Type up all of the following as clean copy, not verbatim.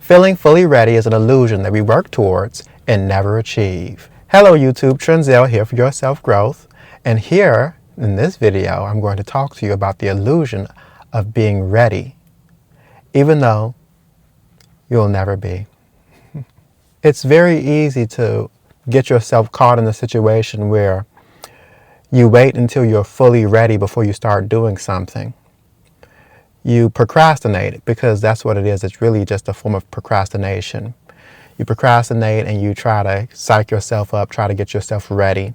Feeling fully ready is an illusion that we work towards and never achieve. Hello YouTube, Trenzel here for your self-growth. And here in this video, I'm going to talk to you about the illusion of being ready, even though you'll never be. It's very easy to get yourself caught in a situation where you wait until you're fully ready before you start doing something. You procrastinate because that's what it is. It's really just a form of procrastination. You procrastinate and you try to psych yourself up, try to get yourself ready,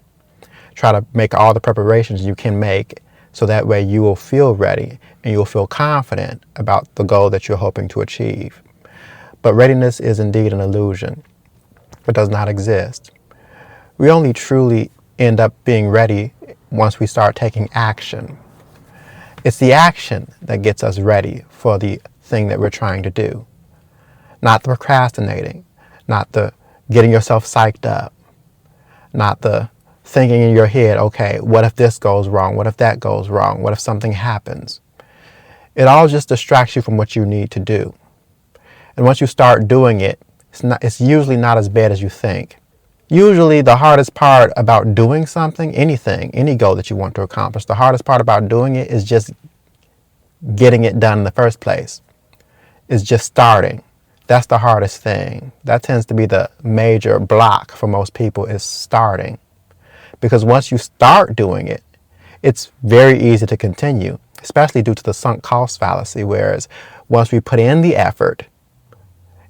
try to make all the preparations you can make so that way you will feel ready and you'll feel confident about the goal that you're hoping to achieve. But readiness is indeed an illusion. It does not exist. We only truly end up being ready once we start taking action. It's the action that gets us ready for the thing that we're trying to do. Not the procrastinating, not the getting yourself psyched up, not the thinking in your head, okay, what if this goes wrong? What if that goes wrong? What if something happens? It all just distracts you from what you need to do. And once you start doing it, it's usually not as bad as you think. Usually the hardest part about doing something, anything, any goal that you want to accomplish, the hardest part about doing it is just getting it done in the first place. It's just starting. That's the hardest thing. That tends to be the major block for most people, is starting. Because once you start doing it, it's very easy to continue, especially due to the sunk cost fallacy, whereas once we put in the effort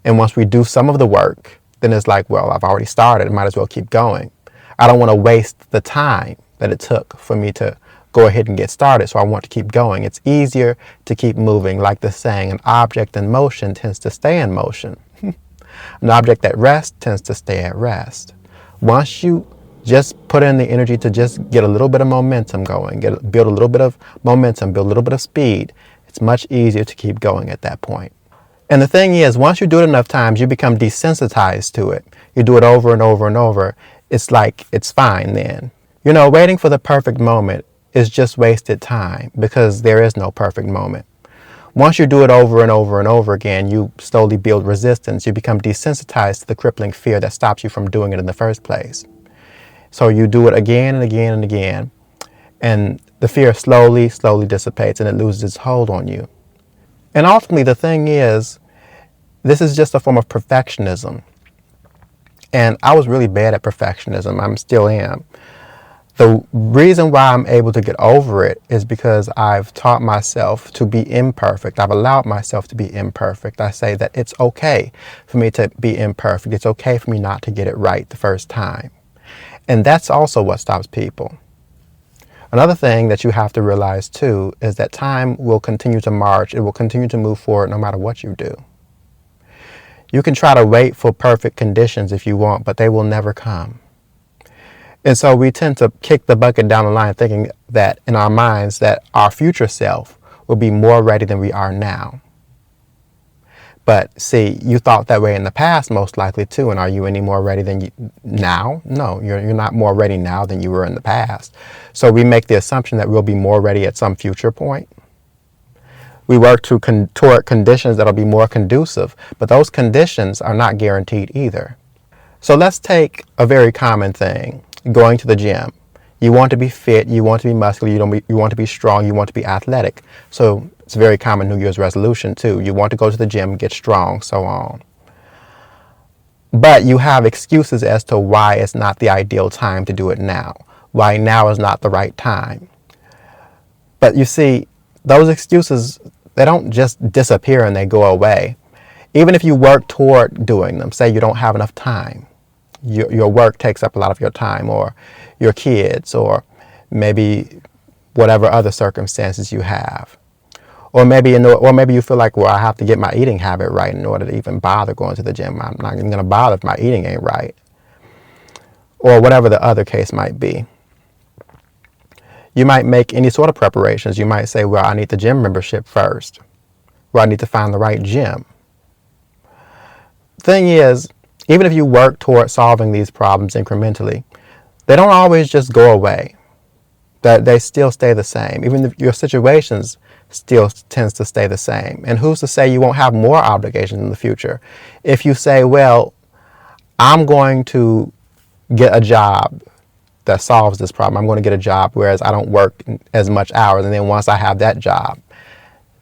and once we do some of the work, then it's like, well, I've already started, I might as well keep going. I don't want to waste the time that it took for me to go ahead and get started, so I want to keep going. It's easier to keep moving, like the saying, an object in motion tends to stay in motion. An object at rest tends to stay at rest. Once you just put in the energy to just get a little bit of momentum going, build a little bit of momentum, build a little bit of speed, it's much easier to keep going at that point. And the thing is, once you do it enough times, you become desensitized to it. You do it over and over and over. It's like, it's fine then. You know, waiting for the perfect moment is just wasted time because there is no perfect moment. Once you do it over and over and over again, you slowly build resistance. You become desensitized to the crippling fear that stops you from doing it in the first place. So you do it again and again and again, and the fear slowly dissipates and it loses its hold on you. And ultimately, the thing is, this is just a form of perfectionism. And I was really bad at perfectionism. I still am. The reason why I'm able to get over it is because I've taught myself to be imperfect. I've allowed myself to be imperfect. I say that it's okay for me to be imperfect. It's okay for me not to get it right the first time. And that's also what stops people. Another thing that you have to realize too is that time will continue to march. It will continue to move forward no matter what you do. You can try to wait for perfect conditions if you want, but they will never come. And so we tend to kick the bucket down the line thinking that in our minds that our future self will be more ready than we are now. But see, you thought that way in the past most likely too, and are you any more ready than you now? No, you're not more ready now than you were in the past. So we make the assumption that we'll be more ready at some future point. We work toward conditions that'll be more conducive, but those conditions are not guaranteed either. So let's take a very common thing, going to the gym. You want to be fit, you want to be muscular, you want to be strong, you want to be athletic. So it's a very common New Year's resolution too. You want to go to the gym, get strong, so on. But you have excuses as to why it's not the ideal time to do it now, why now is not the right time. But you see, those excuses, they don't just disappear and they go away. Even if you work toward doing them, say you don't have enough time, your work takes up a lot of your time, or your kids, or maybe whatever other circumstances you have. Or maybe you feel like, well, I have to get my eating habit right in order to even bother going to the gym. I'm not even going to bother if my eating ain't right. Or whatever the other case might be. You might make any sort of preparations. You might say, well, I need the gym membership first. Well, I need to find the right gym. Thing is, even if you work toward solving these problems incrementally, they don't always just go away. That they still stay the same. Even if your situations still tends to stay the same. And who's to say you won't have more obligations in the future? If you say, well, I'm going to get a job that solves this problem. I'm going to get a job whereas I don't work as much hours. And then once I have that job,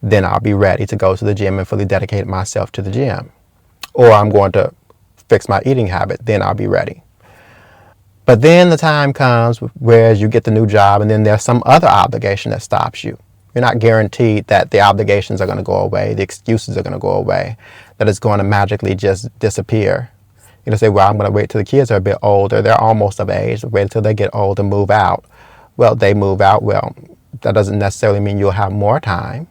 then I'll be ready to go to the gym and fully dedicate myself to the gym. Or I'm going to fix my eating habit. Then I'll be ready. But then the time comes whereas you get the new job and then there's some other obligation that stops you. You're not guaranteed that the obligations are going to go away, the excuses are going to go away, that it's going to magically just disappear. You know, say, well, I'm going to wait till the kids are a bit older. They're almost of age. Wait until they get old and move out. Well, they move out. Well, that doesn't necessarily mean you'll have more time.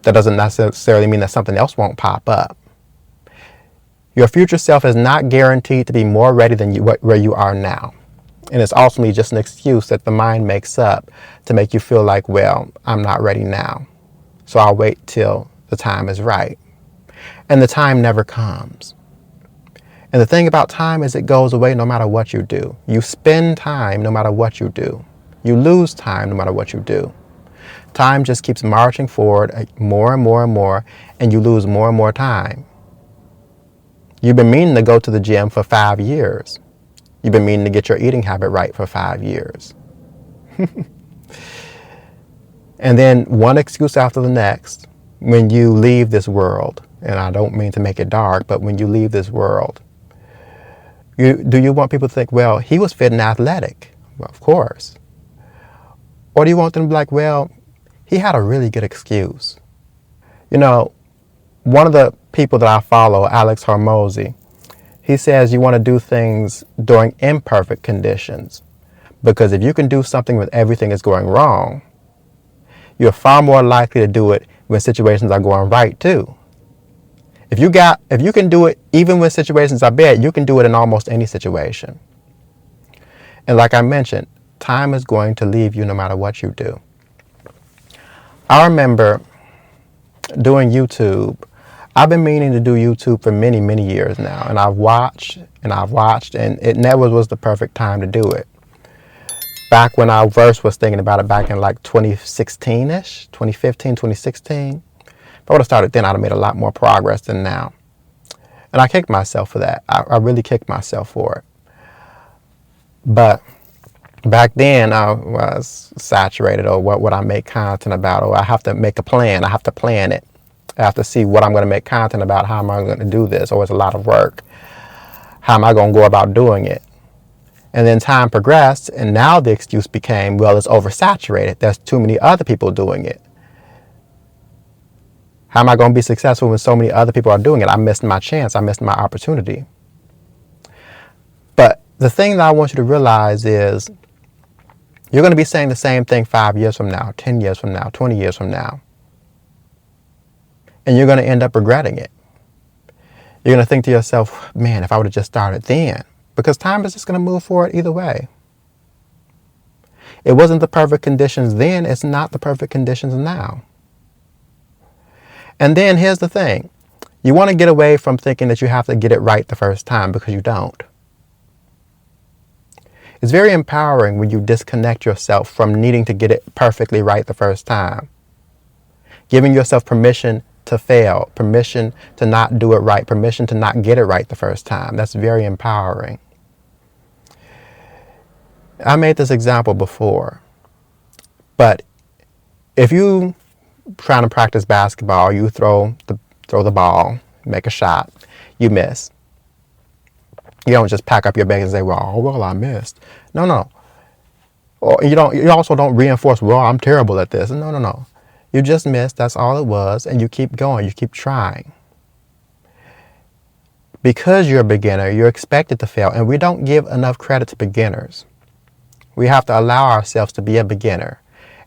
That doesn't necessarily mean that something else won't pop up. Your future self is not guaranteed to be more ready than where you are now. And it's ultimately just an excuse that the mind makes up to make you feel like, well, I'm not ready now, so I'll wait till the time is right. And the time never comes. And the thing about time is it goes away no matter what you do. You spend time no matter what you do. You lose time no matter what you do. Time just keeps marching forward more and more and more, and you lose more and more time. You've been meaning to go to the gym for 5 years. You've been meaning to get your eating habit right for 5 years. And then one excuse after the next, when you leave this world, and I don't mean to make it dark, but when you leave this world, do you want people to think, well, he was fit and athletic? Well, of course. Or do you want them to be like, well, he had a really good excuse? You know, one of the people that I follow, Alex Hormozy, he says you want to do things during imperfect conditions. Because if you can do something when everything is going wrong, you're far more likely to do it when situations are going right too. If you can do it even when situations are bad, you can do it in almost any situation. And like I mentioned, time is going to leave you no matter what you do. I remember doing YouTube. I've been meaning to do YouTube for many, many years now. And I've watched, and it never was the perfect time to do it. Back when I first was thinking about it back in like 2016-ish, 2015, 2016. If I would have started then, I'd have made a lot more progress than now. And I kicked myself for that. I really kicked myself for it. But back then, I was saturated, or what would I make content about? Or I have to make a plan. I have to plan it. I have to see what I'm going to make content about. How am I going to do this? Or it's a lot of work. How am I going to go about doing it? And then time progressed, and now the excuse became, well, it's oversaturated. There's too many other people doing it. How am I going to be successful when so many other people are doing it? I missed my chance. I missed my opportunity. But the thing that I want you to realize is you're going to be saying the same thing 5 years from now, 10 years from now, 20 years from now. And you're going to end up regretting it. You're going to think to yourself, man, if I would have just started then. Because time is just going to move forward either way. It wasn't the perfect conditions then. It's not the perfect conditions now. And then here's the thing. You want to get away from thinking that you have to get it right the first time, because you don't. It's very empowering when you disconnect yourself from needing to get it perfectly right the first time. Giving yourself permission to fail, permission to not do it right, permission to not get it right the first time. That's very empowering. I made this example before, but if you trying to practice basketball, you throw the ball, make a shot, you miss. You don't just pack up your bag and say, well, I missed. No. Or you also don't reinforce, well, I'm terrible at this. No. You just missed, that's all it was, and you keep going, you keep trying. Because you're a beginner, you're expected to fail, and we don't give enough credit to beginners. We have to allow ourselves to be a beginner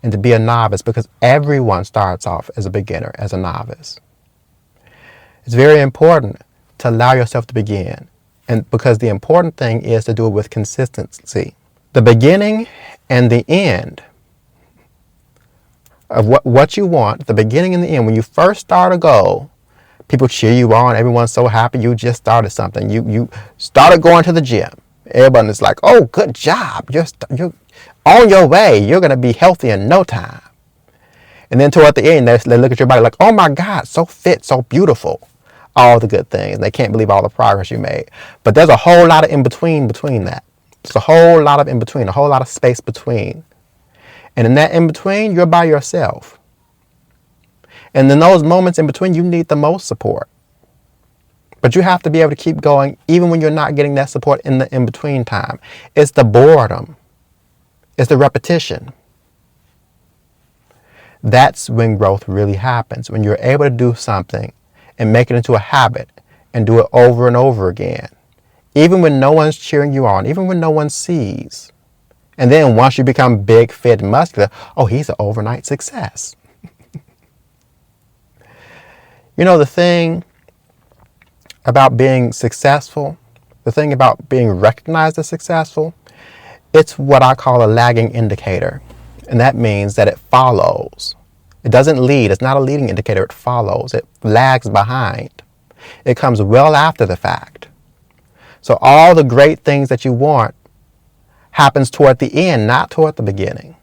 and to be a novice, because everyone starts off as a beginner, as a novice. It's very important to allow yourself to begin, and because the important thing is to do it with consistency. The beginning and the end of what you want, the beginning and the end. When you first start a goal, people cheer you on. Everyone's so happy you just started something. You started going to the gym. Everyone is like, oh, good job. You're on your way. You're going to be healthy in no time. And then toward the end, they look at your body like, oh my God, so fit, so beautiful. All the good things. They can't believe all the progress you made. But there's a whole lot of in between that. There's a whole lot of in between, a whole lot of space between. And in that in between, you're by yourself. And in those moments in between, you need the most support. But you have to be able to keep going even when you're not getting that support in the in between time. It's the boredom. It's the repetition. That's when growth really happens. When you're able to do something and make it into a habit and do it over and over again. Even when no one's cheering you on, even when no one sees. And then once you become big, fit, and muscular, oh, he's an overnight success. You know, the thing about being successful, the thing about being recognized as successful, it's what I call a lagging indicator. And that means that it follows. It doesn't lead. It's not a leading indicator. It follows. It lags behind. It comes well after the fact. So all the great things that you want happens toward the end, not toward the beginning.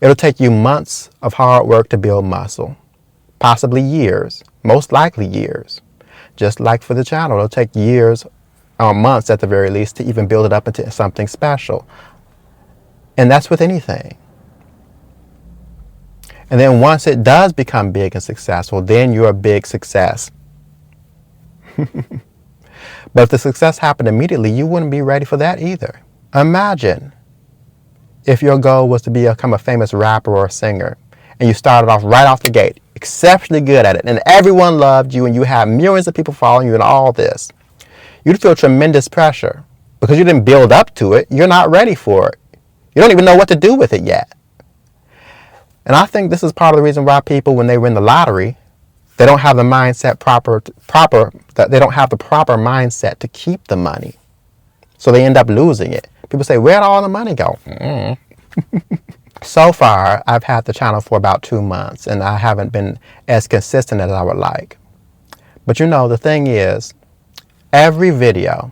It'll take you months of hard work to build muscle. Possibly years, most likely years. Just like for the channel, it'll take years or months at the very least to even build it up into something special. And that's with anything. And then once it does become big and successful, then you're a big success. But if the success happened immediately, you wouldn't be ready for that either. Imagine if your goal was to become a famous rapper or a singer, and you started off right off the gate, exceptionally good at it, and everyone loved you, and you have millions of people following you and all this. You'd feel tremendous pressure because you didn't build up to it. You're not ready for it. You don't even know what to do with it yet. And I think this is part of the reason why people, when they win the lottery, they don't have the mindset they don't have the proper mindset to keep the money. So they end up losing it. People say, where'd all the money go? So far, I've had the channel for about 2 months, and I haven't been as consistent as I would like. But you know, the thing is, every video,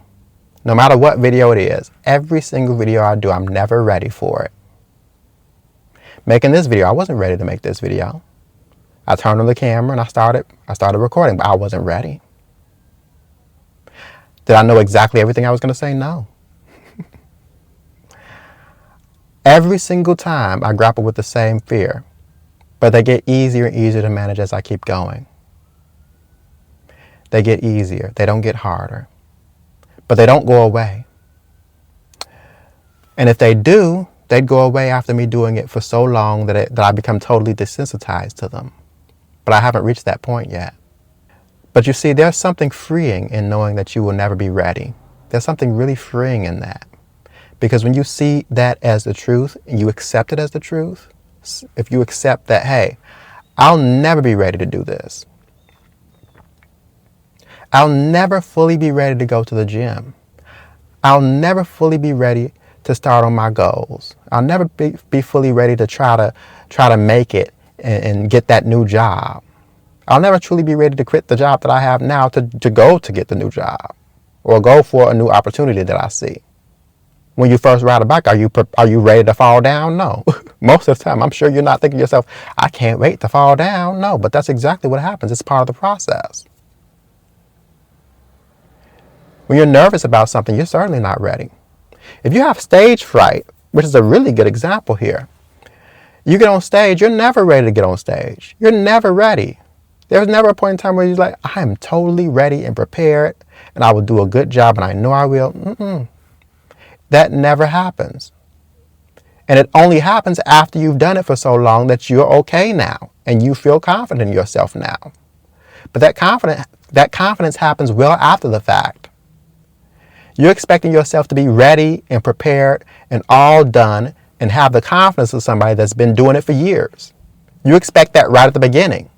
no matter what video it is, every single video I do, I'm never ready for it. Making this video, I wasn't ready to make this video. I turned on the camera and I started recording, but I wasn't ready. Did I know exactly everything I was going to say? No. Every single time I grapple with the same fear, but they get easier and easier to manage as I keep going. They get easier. They don't get harder. But they don't go away. And if they do, they'd go away after me doing it for so long that I become totally desensitized to them. But I haven't reached that point yet. But you see, there's something freeing in knowing that you will never be ready. There's something really freeing in that. Because when you see that as the truth and you accept it as the truth, if you accept that, hey, I'll never be ready to do this. I'll never fully be ready to go to the gym. I'll never fully be ready to start on my goals. I'll never be fully ready to try to make it and get that new job. I'll never truly be ready to quit the job that I have now to go to get the new job or go for a new opportunity that I see. When you first ride a bike, are you ready to fall down? No. Most of the time, I'm sure you're not thinking to yourself, I can't wait to fall down. No, but that's exactly what happens. It's part of the process. When you're nervous about something, you're certainly not ready. If you have stage fright, which is a really good example here, you get on stage, you're never ready to get on stage. You're never ready. There's never a point in time where you're like, I am totally ready and prepared, and I will do a good job, and I know I will. That never happens. And it only happens after you've done it for so long that you're okay now, and you feel confident in yourself now. But that confidence happens well after the fact. You're expecting yourself to be ready and prepared and all done and have the confidence of somebody that's been doing it for years. You expect that right at the beginning.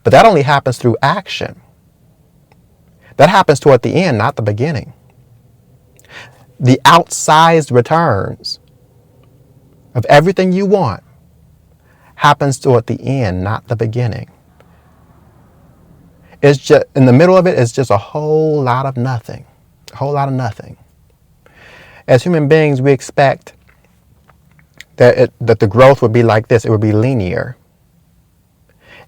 But that only happens through action. That happens toward the end, not the beginning. The outsized returns of everything you want happens toward the end, not the beginning. It's just in the middle of it is just a whole lot of nothing. A whole lot of nothing. As human beings, we expect that the growth would be like this. It would be linear.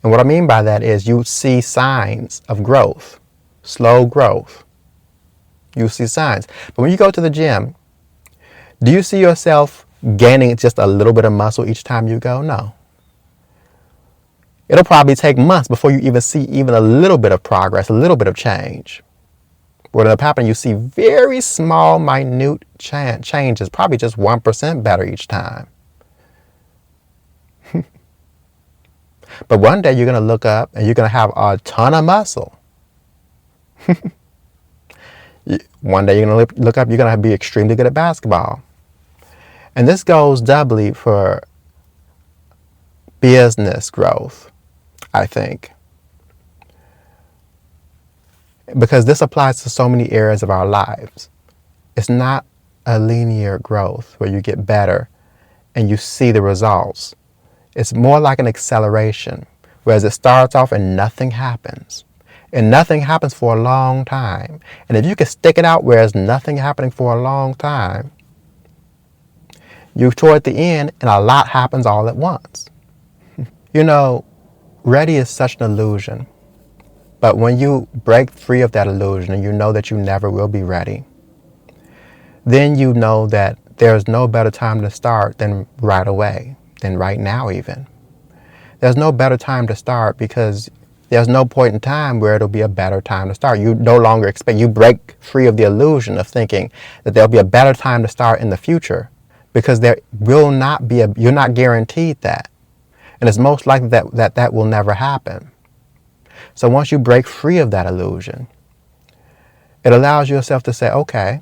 And what I mean by that is you see signs of growth, slow growth. You see signs. But when you go to the gym, do you see yourself gaining just a little bit of muscle each time you go? No. It'll probably take months before you even see even a little bit of progress, a little bit of change. What ends up happening, you see very small, minute changes, probably just 1% better each time. But one day you're going to look up and you're going to have a ton of muscle. One day you're going to look up, you're going to be extremely good at basketball. And this goes doubly for business growth, I think. Because this applies to so many areas of our lives. It's not a linear growth where you get better and you see the results. It's more like an acceleration, whereas it starts off and nothing happens. And nothing happens for a long time. And if you can stick it out whereas nothing happening for a long time, you're toward the end and a lot happens all at once. You know, ready is such an illusion. But when you break free of that illusion and you know that you never will be ready, then you know that there's no better time to start than right away, than right now even. There's no better time to start because there's no point in time where it'll be a better time to start. You no longer expect, you break free of the illusion of thinking that there'll be a better time to start in the future, because there will not be you're not guaranteed that. And it's most likely that will never happen. So once you break free of that illusion, it allows yourself to say, okay,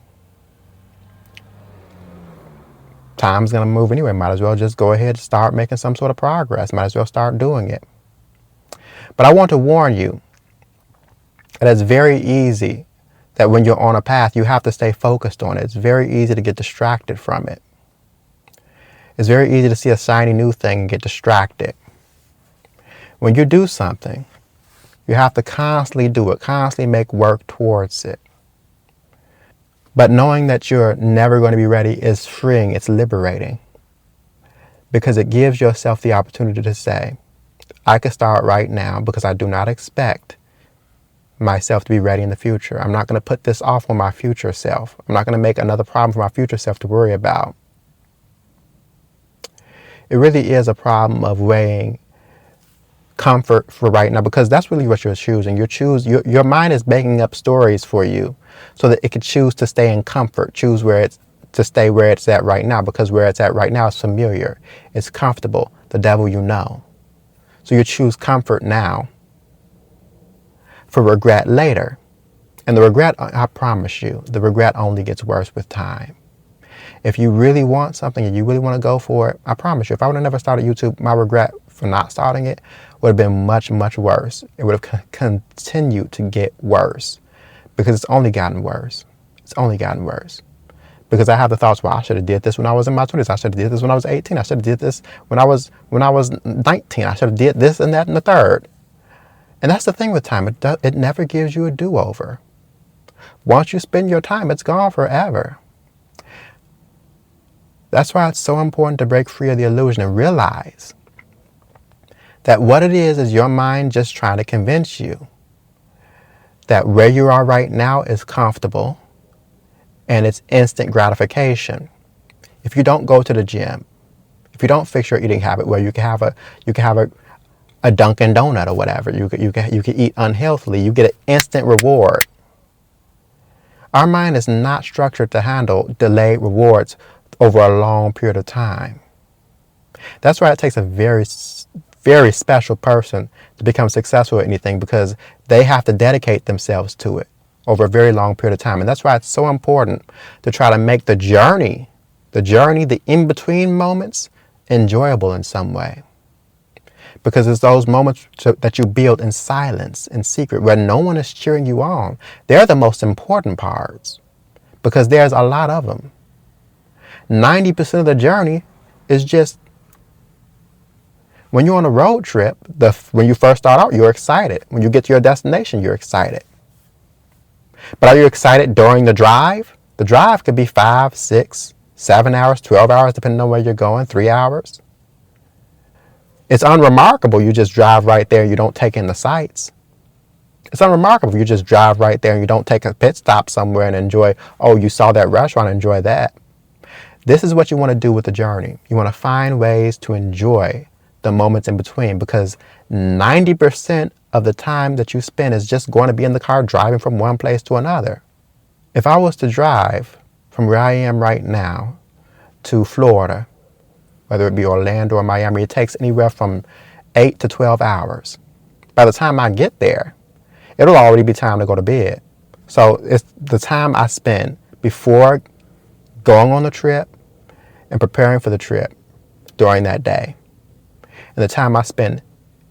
time's going to move anyway. Might as well just go ahead and start making some sort of progress. Might as well start doing it. But I want to warn you that it's very easy that when you're on a path, you have to stay focused on it. It's very easy to get distracted from it. It's very easy to see a shiny new thing and get distracted. When you do something, you have to constantly do it, constantly make work towards it. But knowing that you're never going to be ready is freeing, it's liberating. Because it gives yourself the opportunity to say, I can start right now because I do not expect myself to be ready in the future. I'm not going to put this off on my future self. I'm not going to make another problem for my future self to worry about. It really is a problem of weighing comfort for right now, because that's really what you're choosing. Your mind is making up stories for you so that it can choose to stay in comfort, choose to stay where it's at right now, because where it's at right now is familiar, it's comfortable, the devil you know. So you choose comfort now for regret later. And the regret, I promise you, the regret only gets worse with time. If you really want something and you really want to go for it, I promise you, if I would have never started YouTube, my regret for not starting it would have been much, much worse. It would have continued to get worse, because it's only gotten worse. It's only gotten worse. Because I have the thoughts, well, I should have did this when I was in my 20s. I should have did this when I was 18. I should have did this when I was 19. I should have did this and that and the third. And that's the thing with time. It never gives you a do-over. Once you spend your time, it's gone forever. That's why it's so important to break free of the illusion and realize that what it is your mind just trying to convince you that where you are right now is comfortable and it's instant gratification. If you don't go to the gym, if you don't fix your eating habit where you can have a Dunkin' Donut or whatever, you can eat unhealthily, you get an instant reward. Our mind is not structured to handle delayed rewards over a long period of time. That's why it takes a very, very special person to become successful at anything, because they have to dedicate themselves to it over a very long period of time. And that's why it's so important to try to make the journey, the in-between moments, enjoyable in some way. Because it's those moments that you build in silence, in secret, where no one is cheering you on. They're the most important parts, because there's a lot of them. 90% of the journey is just, when you're on a road trip, when you first start out, you're excited. When you get to your destination, you're excited. But are you excited during the drive? The drive could be 5, 6, 7 hours, 12 hours, depending on where you're going, 3 hours. It's unremarkable you just drive right there and you don't take in the sights. It's unremarkable you just drive right there and you don't take a pit stop somewhere and enjoy, oh, you saw that restaurant, enjoy that. This is what you want to do with the journey. You want to find ways to enjoy the moments in between, because 90% of the time that you spend is just going to be in the car driving from one place to another. If I was to drive from where I am right now to Florida, whether it be Orlando or Miami, it takes anywhere from 8 to 12 hours. By the time I get there, it'll already be time to go to bed. So it's the time I spend before going on the trip and preparing for the trip during that day, and the time I spend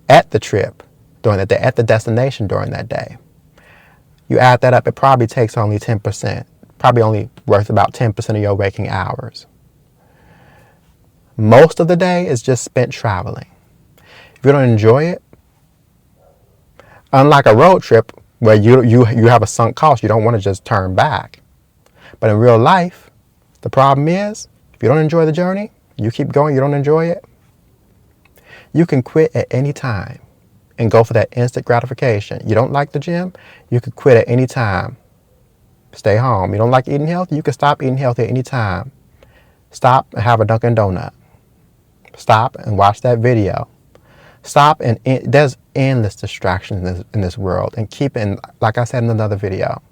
at the trip during that day, at the destination during that day. You add that up, it probably takes only 10%, probably only worth about 10% of your waking hours. Most of the day is just spent traveling. If you don't enjoy it, unlike a road trip where you have a sunk cost, you don't want to just turn back. But in real life, the problem is, if you don't enjoy the journey, you keep going, you don't enjoy it, you can quit at any time and go for that instant gratification. You don't like the gym, you could quit at any time. Stay home. You don't like eating healthy, you can stop eating healthy at any time. Stop and have a Dunkin' Donut. Stop and watch that video. Stop, and there's endless distractions in this world. And keeping, like I said in another video,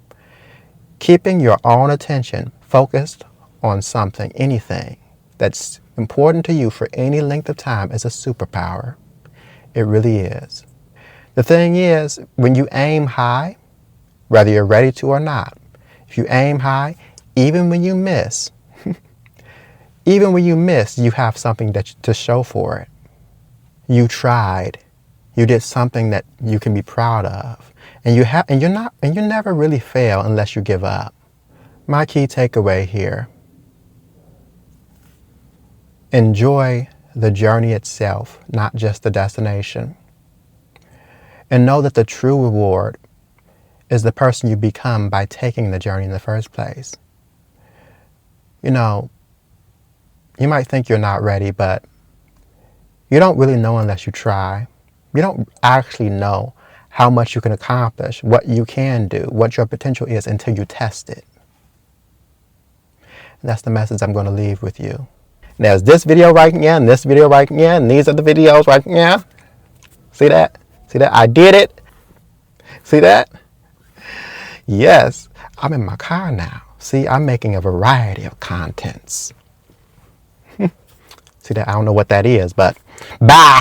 keeping your own attention focused on something, anything that's important to you for any length of time is a superpower. It really is. The thing is, when you aim high, whether you're ready to or not, if you aim high, even when you miss, you have something to show for it. You tried. You did something that you can be proud of. And you never really fail unless you give up. My key takeaway here: enjoy the journey itself, not just the destination. And know that the true reward is the person you become by taking the journey in the first place. You know, you might think you're not ready, but you don't really know unless you try. You don't actually know how much you can accomplish, what you can do, what your potential is until you test it. And that's the message I'm going to leave with you. And there's this video right here, and this video right here, and these are the videos right here. See that? See that? I did it. See that? Yes, I'm in my car now. See, I'm making a variety of contents. See that? I don't know what that is, but bye.